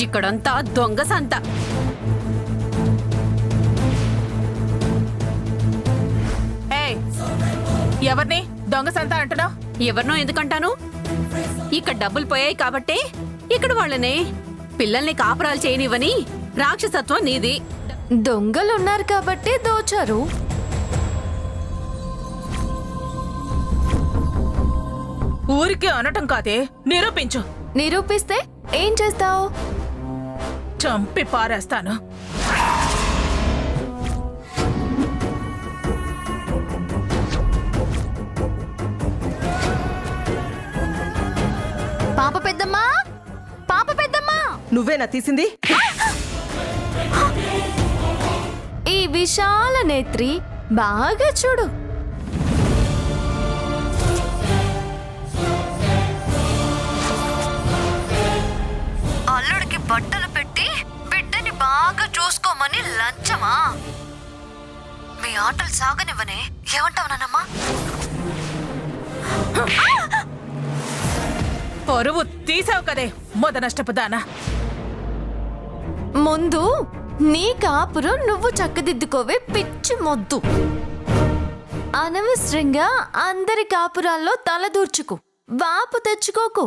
ఇక్కడంతా దొంగ సంత. ఎవరిని దొంగ సంత అంటున్నావు? ఎవరినో ఎందుకంటాను? ఇక్కడ డబ్బులు పోయాయి కాబట్టే ఇక్కడ వాళ్ళని పిల్లల్ని కాపురాలు చేయనివని రాక్షసత్వం నీది. దొంగలున్నారు కాబట్టి దోచారు. ఊరికే అనటం కాదే, నిరూపించు. నిరూపిస్తే ఏం చేస్తావు? చంపి పారేస్తాను. పాప పెద్దమ్మా, పాప పెద్దమ్మా, నువ్వేనా తీసింది? ఈ విశాల నేత్రి బాగా చూడు. అల్లుడికి బట్టలు పెట్టి బిడ్డని బాగా చూసుకోమని లంచమా? మీ ఆటలు సాగనివ్వనే. ఏమంటావు నాన్నమ్మా? పరువు తీసావు కదే మొద నష్టపు దానా. ముందు నీ కాపురం నువ్వు చక్కదిద్దుకోవే పిచ్చి మొద్దు. అనవసరంగా అందరి కాపురాల్లో తలదూర్చుకు వాపు తెచ్చుకోకు.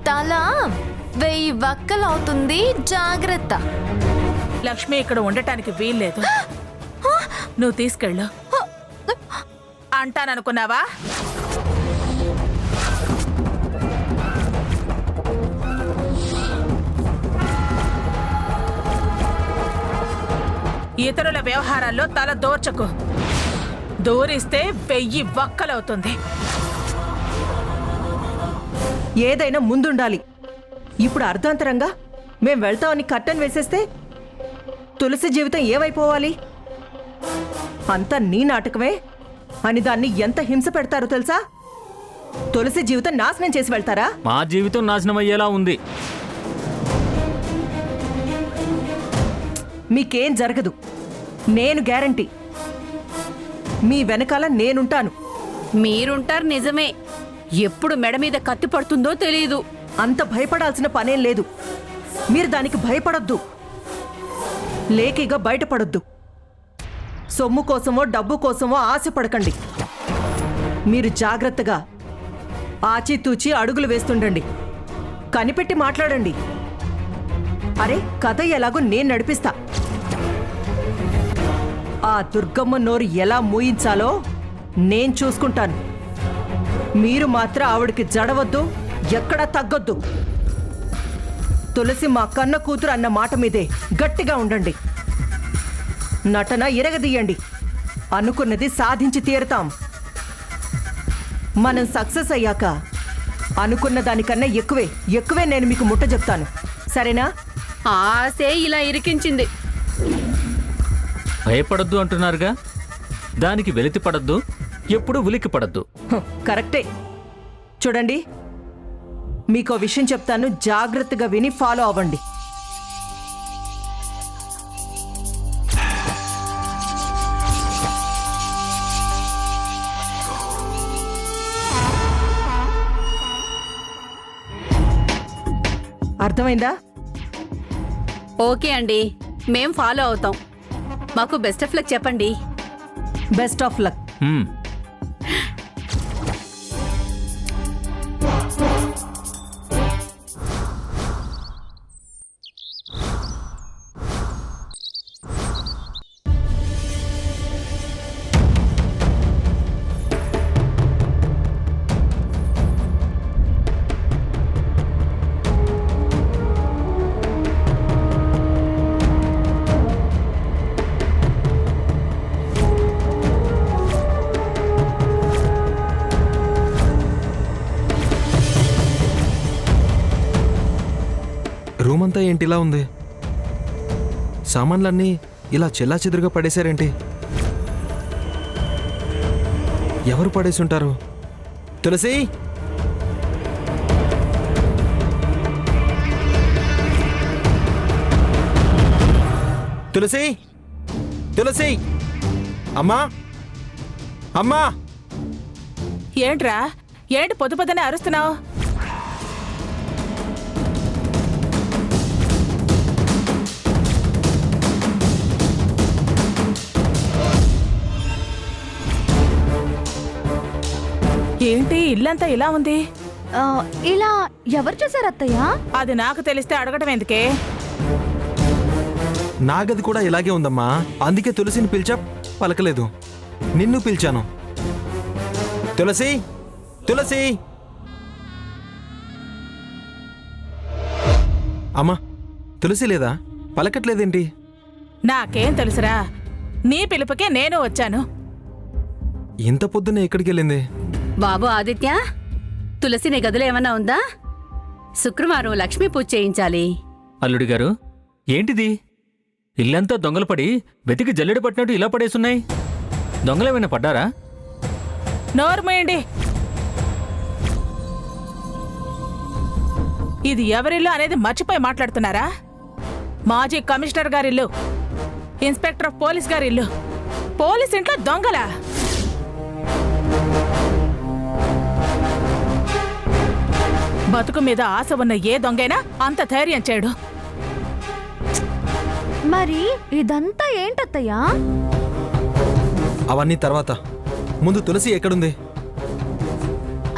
తల 1000 వక్కలవుతుంది, జాగ్రత్త. లక్ష్మి ఇక్కడ ఉండటానికి వీల్లేదు. నువ్వు తీసుకెళ్ళు అంటాననుకున్నావా? ఇతరుల వ్యవహారాల్లో తల దోర్చకు. దూరిస్తే 1000 వక్కలవుతుంది. ఏదైనా ముందుండాలి. ఇప్పుడు అర్ధాంతరంగా మేం వెళ్తామని కట్టన్ వేసేస్తే తులసి జీవితం ఏమైపోవాలి? అంతా నీ నాటకమే అని దాన్ని ఎంత హింస పెడతారో తెలుసా? తులసి జీవితం నాశనం చేసి వెళ్తారా? మా జీవితం నాశనం అయ్యేలా ఉంది. మీకేం జరగదు, నేను గ్యారంటీ. మీ వెనకాల నేనుంటాను. మీరుంటారు నిజమే. ఎప్పుడు మెడ మీద కత్తి పడుతుందో తెలియదు. అంత భయపడాల్సిన పనేం లేదు. మీరు దానికి భయపడొద్దు, లేకిగా బయటపడొద్దు. సొమ్ము కోసమో డబ్బు కోసమో ఆశపడకండి. మీరు జాగ్రత్తగా ఆచితూచి అడుగులు వేస్తుండండి. కనిపెట్టి మాట్లాడండి. అరే, కథ ఎలాగో నేను నడిపిస్తా. ఆ దుర్గమ్మ నోరు ఎలా మూయించాలో నేను చూసుకుంటాను. మీరు మాత్రం ఆవిడికి జడవద్దు, ఎక్కడా తగ్గొద్దు. తులసి మా కన్న కూతురు అన్న మాట మీదే గట్టిగా ఉండండి. నటన ఇరగదీయండి. అనుకున్నది సాధించి తీరుతాం. మనం సక్సెస్ అయ్యాక అనుకున్న దానికన్నా ఎక్కువే నేను మీకు ముట్ట చెప్తాను. సరేనా? ఆసే ఇలా ఇరికించింది. భయపడద్దు అంటున్నారుగా, దానికి వెలితి పడద్దు, ఎప్పుడు ఉలికి పడద్దు. కరెక్టే. చూడండి, మీకో విషయం చెప్తాను, జాగ్రత్తగా విని ఫాలో అవ్వండి. అర్థమైందా? ఓకే అండి, మేం ఫాలో అవుతాం. మాకు బెస్ట్ ఆఫ్ లక్ చెప్పండి. Best of luck. రూమ్ అంతా ఏంటిలా ఉంది? సామాన్లన్నీ ఇలా చెల్లా చెదురుగా పడేశారేంటి? ఎవరు పడేసి ఉంటారు? తులసి, తులసి, తులసి, అమ్మా, అమ్మా. ఏంట్రా, ఏంటి పొద్దుపొద్దునే అరుస్తున్నావు? ఏంటి ఇల్లంతా ఇలా ఉంది? ఇలా ఎవరు చేశారు అత్తయ్య? అది నాకు తెలిస్తే అడగటం ఎందుకే? నా గది కూడా ఇలాగే ఉందమ్మా. అందుకే తులసిని పిలిచా, పలకలేదు. నిన్ను పిలిచాను. తులసి, తులసి. అమ్మా, తులసి లేదా? పలకట్లేదేంటి? నాకేం తెలుసురా, నీ పిలుపుకే నేను వచ్చాను. ఇంత పొద్దున్నే ఎక్కడికి వెళ్ళింది? బాబు ఆదిత్య, తులసి నీ గదిలో ఏమన్నా ఉందా? శుక్రవారం లక్ష్మీ పూజ చేయించాలి. అల్లుడి గారు, ఏంటిది? ఇల్లంతా దొంగలు పడి వెతికి జల్లెడ పట్టినట్టు ఇలా పడేసున్నాయి. దొంగలేమైనా పడ్డారా? నోర్మేయండి. ఇది ఎవరిల్లు అనేది మర్చిపోయి మాట్లాడుతున్నారా? మాజీ కమిషనర్ గారిల్లు, ఇన్స్పెక్టర్ ఆఫ్ పోలీస్ గారిల్లు. పోలీస్ ఇంట్లో దొంగలా? బతుకు మీద ఆశ ఉన్న ఏ దొంగైనా అంత ధైర్యం చేయడు. మరి ఇదంతా ఏంటత్తయ్యా? అవన్నీ తర్వాత. ముందు తులసి ఎక్కడుంది?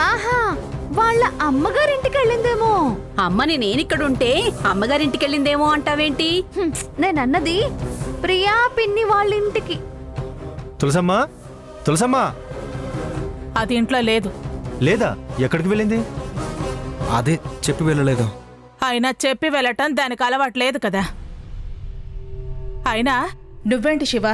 ఆహా, వాళ్ళ అమ్మగారింటికి వెళ్ళిందేమో. అమ్మని నేనిక్కడుంటే అమ్మగారింటికెళ్ళిందేమో అంటావేంటి? నేనన్నది ప్రియా పిన్ని వాళ్ళ ఇంటికి. తులసమ్మా, తులసమ్మా. అది ఇంట్లో లేదు. లేదా? ఎక్కడికి వెళ్ళింది? అదే చెప్పి వెళ్ళలేదు. అయినా చెప్పి వెళ్ళటం దానికి అలవాట్లేదు కదా. అయినా నువ్వేంటి శివ,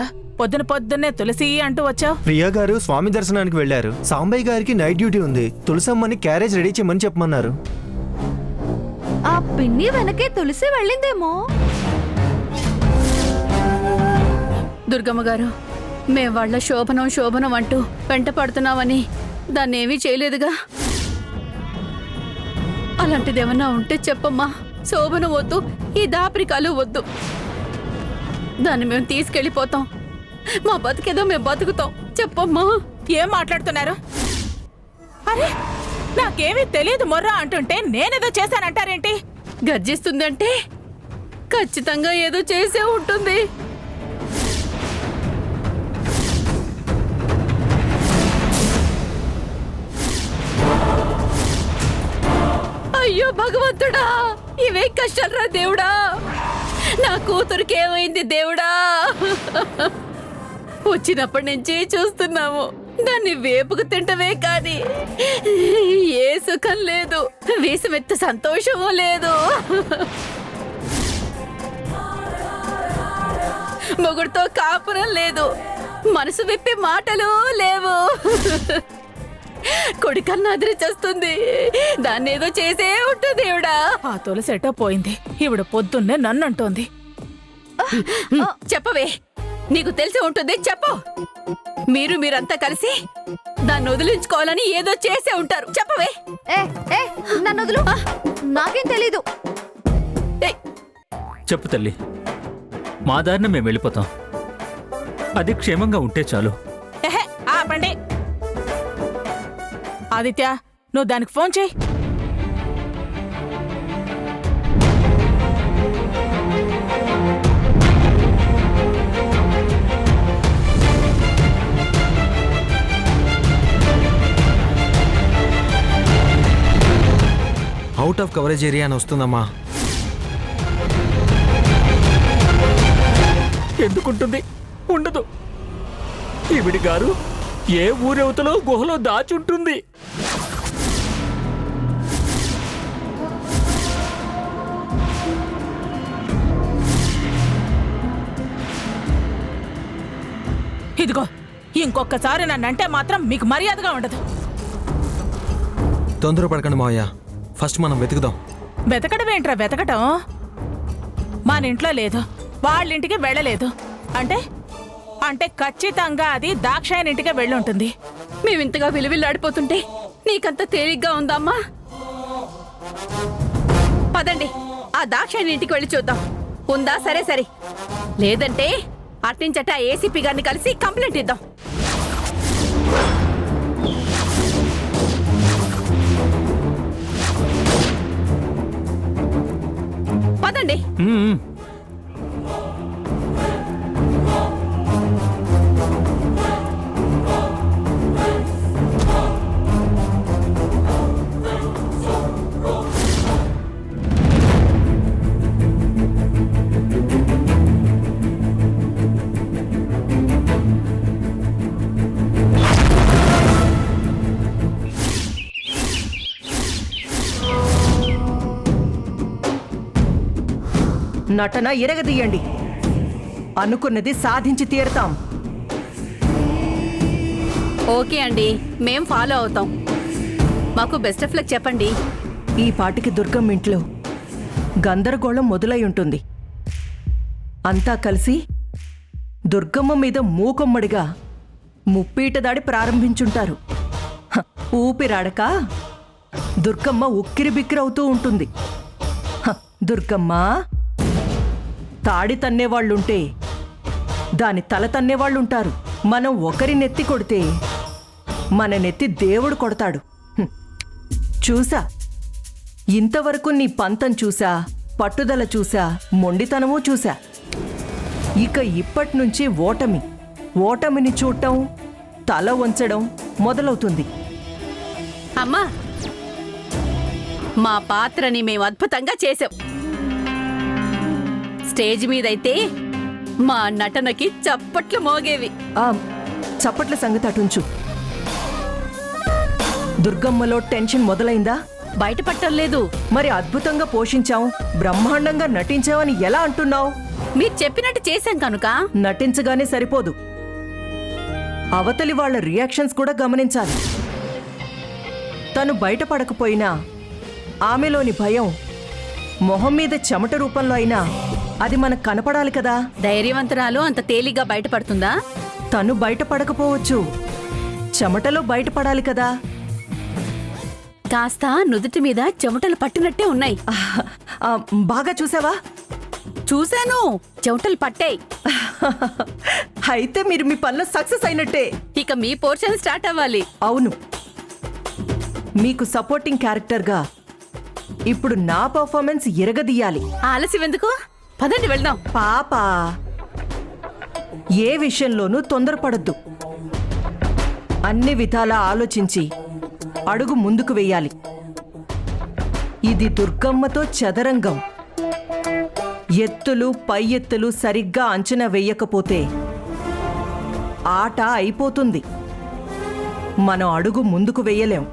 పొద్దున్నే తులసి అంటూ వచ్చావు? ప్రియా గారు స్వామి దర్శనానికి వెళ్లారు. సాంబయ్య గారికి నైట్ డ్యూటీ ఉంది. తులసమ్మని క్యారేజ్ రెడీ చేయమని చెప్పమన్నారు. ఆ పిన్ని వెనకే తులసి వెళ్ళిందేమో. దుర్గమ్మ గారు, మేం వాళ్ళ శోభనం అంటూ వెంట పడుతున్నామని దాన్నేమీ చేయలేదుగా. అలాంటిదేమన్నా ఉంటే చెప్పమ్మా. శోభనం వద్దు, ఈ దాపరికాలు వద్దు. దాన్ని మేము తీసుకెళ్ళిపోతాం. మా బతికేదో మేము బతుకుతాం. చెప్పమ్మా. ఏం మాట్లాడుతున్నారు? అరే, నాకేమీ తెలియదు మొర్రా అంటుంటే నేనేదో చేశానంటారేంటి? గర్జిస్తుందంటే ఖచ్చితంగా ఏదో చేసే ఉంటుంది. అయ్యో భగవంతుడా, ఇవే కష్టాలరా దేవుడా. నా కూతురికి ఏమైంది దేవుడా? వచ్చినప్పటి నుంచి చూస్తున్నాము. దాన్ని వేపుకు తింటమే కాని ఏ సుఖం లేదు, వేసమెత్త సంతోషము లేదు. మొగుడుతో కాపురం లేదు, మనసు విప్పే మాటలు లేవు. కొడుకన్నా అదిరిచేస్తుంది. దాన్నేదో చేసే ఉంటుంది దేవుడా. ఆ తులసెటో పోయింది. ఇవిడ పొద్దున్నే నన్నంటోంది. చెప్పవే, నీకు తెలిసి ఉంటుంది, చెప్పు. మీరంతా కలిసి దాన్ని వదిలించుకోవాలని ఏదో చేసే ఉంటారు. చెప్పవే. ఏ ఏ నన్ను వదులు, నాకేం తెలీదు. ఏయ్, చెప్పు తల్లి. మా దారిన మేము వెళ్ళిపోతాం. అది క్షేమంగా ఉంటే చాలు. ఎహే, ఆపండి. ఆదిత్య, నువ్వు దానికి ఫోన్ చేయి. అవుట్ ఆఫ్ కవరేజ్ ఏరియా అని వస్తుందమ్మా. ఎందుకుంటుంది? ఉండదు. ఈవిడి గారు ఏ ఊరవతలో గుహలో దాచుంటుంది. ఇదిగో, ఇంకొకసారి నన్నంటే మాత్రం మీకు మర్యాదగా ఉండదు. తొందరపడకండి మావయ్య, ఫస్ట్ మనం వెతుకుదాం. వెతకడం ఏంట్రా వెతకటం? మన ఇంట్లో లేదు, వాళ్ళింటికి వెళ్ళలేదు అంటే అంటే ఖచ్చితంగా అది దాక్షాయని ఇంటికే వెళ్ళుంటుంది. మేమింతగా విలువిల్లాడిపోతుంటే నీకంత తేలిగ్గా ఉందమ్మా. పదండి, ఆ దాక్షాయని ఇంటికి వెళ్ళి చూద్దాం. ఉందా? సరే సరే, లేదంటే అట్నుంచట ఏసీపీ గారిని కలిసి కంప్లైంట్ ఇద్దాం. పదండి. నటన ఇరగదీయండి. అనుకున్నది సాధించి తీరుతాం. ఓకే అండి, మేం ఫాలో అవుతాం. మాకు బెస్ట్ ఆఫ్ లక్ చెప్పండి. ఈ పాటికి దుర్గమ్మ ఇంట్లో గందరగోళం మొదలై ఉంటుంది. అంతా కలిసి దుర్గమ్మ మీద మూకొమ్మడిగా ముప్పీట దాడి ప్రారంభించుంటారు. హ, ఊపిరాడక దుర్గమ్మ ఉక్కిరి బిక్కిరవుతూ ఉంటుంది. హ, దుర్గమ్మ, తాడి తన్నేవాళ్లుంటే దాని తల తన్నేవాళ్లుంటారు. మనం ఒకరి నెత్తి కొడితే మన నెత్తి దేవుడు కొడతాడు. హ్మ్. చూసా, ఇంతవరకు నీ పంతం చూసా, పట్టుదల చూసా, మొండితనమూ చూసా. ఇక ఇప్పటినుంచి ఓటమిని చూడటం, తల వంచడం మొదలవుతుంది. అమ్మా, మా పాత్రని మేము అద్భుతంగా చేసాం. స్టేజ్ మీదైతే మా నటనకి చప్పట్లు మోగేవి. ఆ చప్పట్ల సంగతి అటుంచు. దుర్గమ్మలో టెన్షన్ మొదలైందా? బయటపట్టం లేదు. మరి అద్భుతంగా పోషించాం, బ్రహ్మాండంగా నటించావని ఎలా అంటున్నావు? మీరు చెప్పినట్టు చేశాం కనుక. నటించగానే సరిపోదు, అవతలి వాళ్ళ రియాక్షన్స్ కూడా గమనించాలి. తను బయటపడకపోయినా ఆమెలోని భయం మొహం మీద చెమట రూపంలో అయినా అది మనకు కనపడాలి కదా. ధైర్యవంతురాలు అంత తేలిగ్గా బయటపడుతుందా? తను బయటపడకపోవచ్చు, చెమటలో బయటపడాలి కదా. కాస్త నుదుటి మీద చెమటలు పట్టినట్టే ఉన్నాయి. ఆ, బాగా చూసావా? చూశాను, చెమటలు పట్టాయి. అయితే మీరు మీ పనిలో సక్సెస్ అయినట్టే. ఇక మీ పోర్షన్ స్టార్ట్ అవ్వాలి. అవును, మీకు సపోర్టింగ్ క్యారెక్టర్గా ఇప్పుడు నా పర్ఫార్మెన్స్ ఇరగదీయాలి. ఆలస్యం ఎందుకు? పదండి వెళ్దాం. పాపా, ఏ విషయంలోనూ తొందరపడద్దు. అన్ని విధాలా ఆలోచించి అడుగు ముందుకు వెయ్యాలి. ఇది దుర్గమ్మతో చదరంగం. ఎత్తులు పై ఎత్తులు సరిగ్గా అంచనా వెయ్యకపోతే ఆట అయిపోతుంది. మనం అడుగు ముందుకు వెయ్యలేం.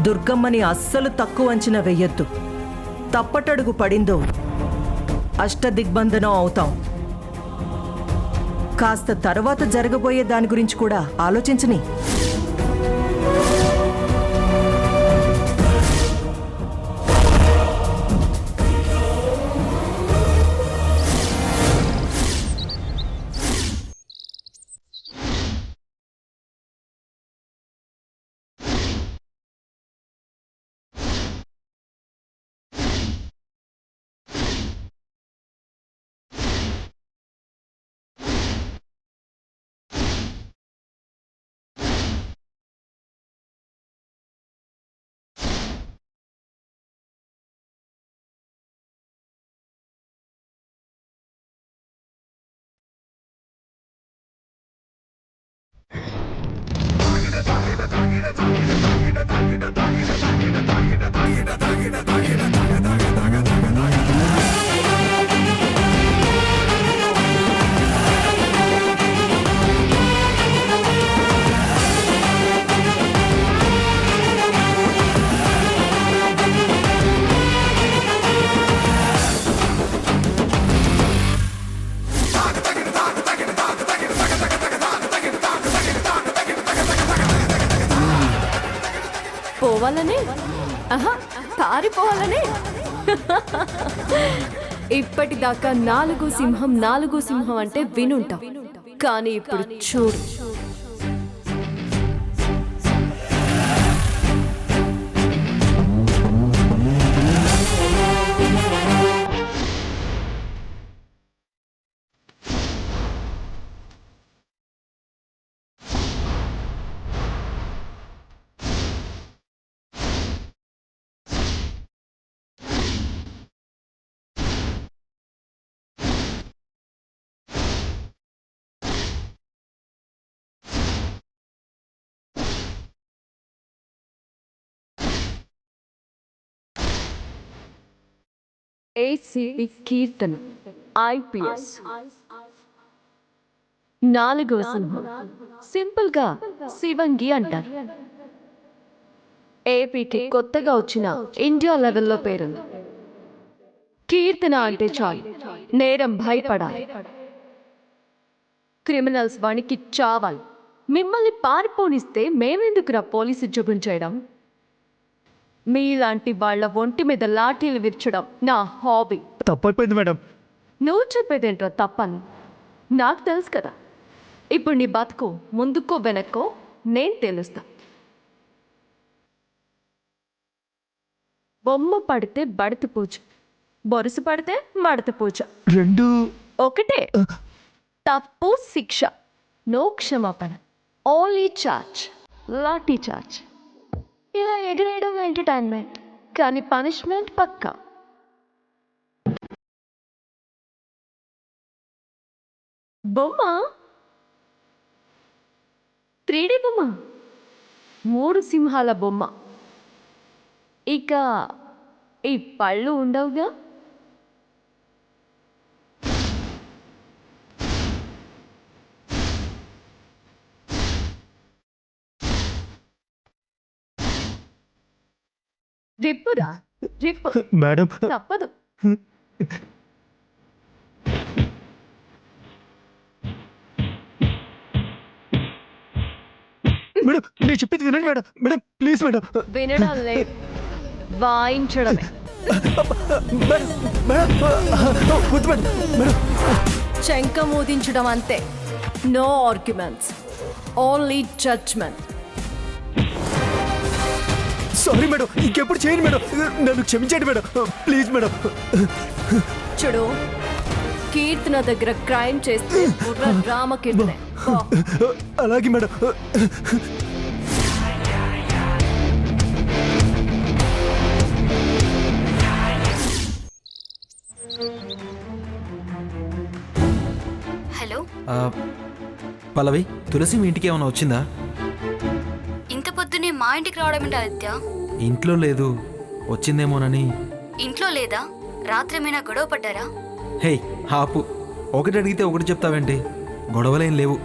దుర్గమ్మని అస్సలు తక్కువ అంచనా వెయ్యొద్దు. తప్పటడుగు పడిందో అష్టదిగ్బంధనం అవుతాం. కాస్త తర్వాత జరగబోయే దాని గురించి కూడా ఆలోచించని. పోవాలనే, ఆహా, పారిపోవాలనే. ఇప్పటిదాకా 4 సింహం అంటే వినుంటాం, కానీ ఇప్పుడు చూడు. ఏసీపీ కీర్తన ఐపీఎస్ 4వ సింహం. సింపుల్ గా శివంగి అంటారు. ఏపీకి కొత్తగా వచ్చిన ఇండియా లెవెల్లో పేరుంది. కీర్తన అంటే చాలు నేరం భయపడాలి, క్రిమినల్స్ వానికి చావాలి. మిమ్మల్ని పారిపోనిస్తే మేమెందుకురా పోలీసు ఉద్యోగం చేయడం? మీలాంటి వాళ్ళ ఒంటి మీద లాఠీలు విరచడం నా హాబీ. తప్పైపోయింది మేడం. నువ్వు చెప్పేదేంట్రా తప్పని నాకు తెలుసు కదా. ఇప్పుడు నీ బతుకు ముందుకో వెనక్కో నేను తెలుస్తా. బొమ్మ పడితే బడత పూజ, బొరుసు పడితే మడత పూజ, రెండు ఒకటే. తప్పు శిక్ష, నో క్షమాపణ, ఓన్లీ చార్జ్, లాఠీ చార్జ్. ఇలా ఎగరేయడం ఎంటర్టైన్మెంట్, కానీ పనిష్మెంట్ పక్కా. బొమ్మ 3D బొమ్మ, 3 సింహాల బొమ్మ. ఇక ఈ పళ్ళు ఉండవుగా. రిప్పురా రిప్పు, మేడం తప్పదు. మేడం నేను చెప్పింది వినండి మేడం. Madam please madam. వినడం లేదు, వాయించడమే. మేడం మేడం వద్దు మేడం. మేడం శంఖ మోదించడం అంతే. No arguments, only judgement. Sorry madam, ఇంకెప్పుడు చేయండి మేడం. నన్ను క్షమించండి మేడం, ప్లీజ్ మేడం. చూడు, కీర్తన దగ్గర క్రైమ్ చేస్తే బుర్ర రామకీర్తనే. అలాగే మేడం. హలో, పల్లవి, తులసి మీ ఇంటికి ఏమైనా వచ్చిందా? ఇంత పొద్దునే మా ఇంటికి రావడం ఏంటి ఆదిత్య? ఇంట్లో లేదు, వచ్చిందేమోనని. ఇంట్లో లేదా? రాత్రి ఏమైనా గొడవ పడ్డారా? హే ఆపు, ఒకటి అడిగితే ఒకటి చెప్తావేంటి? గొడవలేం లేవు.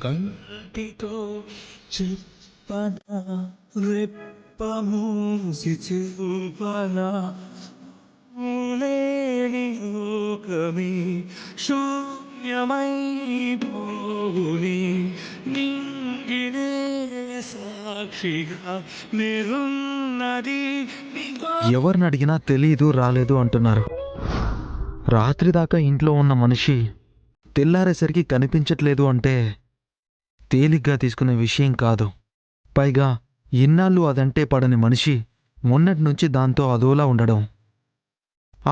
కంటితో చెప్పనా, రెప్పమూసి చూపనా, లేని లోకమే శూన్యమైపోవుని, నింగినే సాక్షిగా నిరున్నది. ఎవరిని అడిగినా తెలీదు, రాలేదు అంటున్నారు. రాత్రి దాకా ఇంట్లో ఉన్న మనిషి తెల్లారేసరికి కనిపించట్లేదు అంటే తేలిగ్గా తీసుకునే విషయం కాదు. పైగా ఇన్నాళ్ళు అదంటే పడని మనిషి మొన్నటి నుంచి దాంతో అదోలా ఉండడం,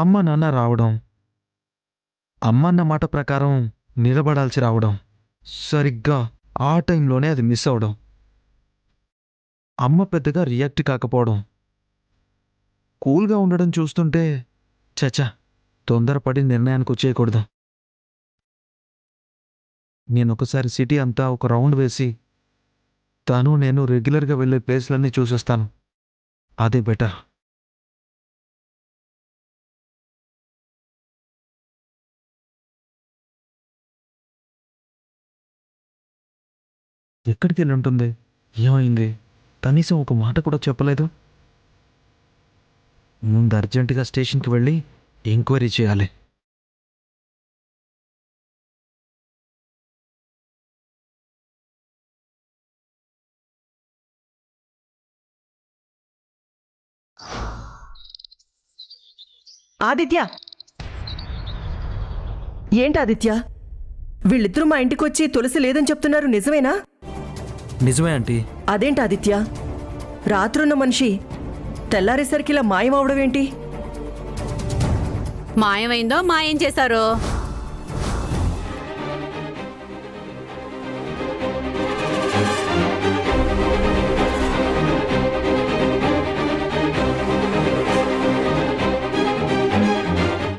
అమ్మ నాన్న రావడం, అమ్మన్న మాట ప్రకారం నిలబడాల్సి రావడం, సరిగ్గా ఆ టైంలోనే అది మిస్ అవడం, అమ్మ పెద్దగా రియాక్ట్ కాకపోవడం, కూల్గా ఉండడం చూస్తుంటే చచా, తొందరపడి నిర్ణయానికి వచ్చేయకూడదు. నేనొకసారి సిటీ అంతా ఒక రౌండ్ వేసి తను నేను రెగ్యులర్గా వెళ్ళే ప్లేస్లన్నీ చూసొస్తాను. అదే బెటర్. ఎక్కడికి వెళ్ళి ఉంటుంది? ఏమైంది? కనీసం ఒక మాట కూడా చెప్పలేదు. ముందు అర్జెంటుగా స్టేషన్కి వెళ్ళి ఎంక్వైరీ చేయాలి. ఆదిత్య, ఏంటి ఆదిత్య, వీళ్ళిద్దరూ మా ఇంటికొచ్చి తులసి లేదని చెప్తున్నారు, నిజమేనా? నిజమే ఆంటీ. అదేంటి ఆదిత్య, రాత్రున్న మనిషి తెల్లారేసరికి ఇలా మాయమవడం ఏంటి? మాయమైందో మాయం చేశారో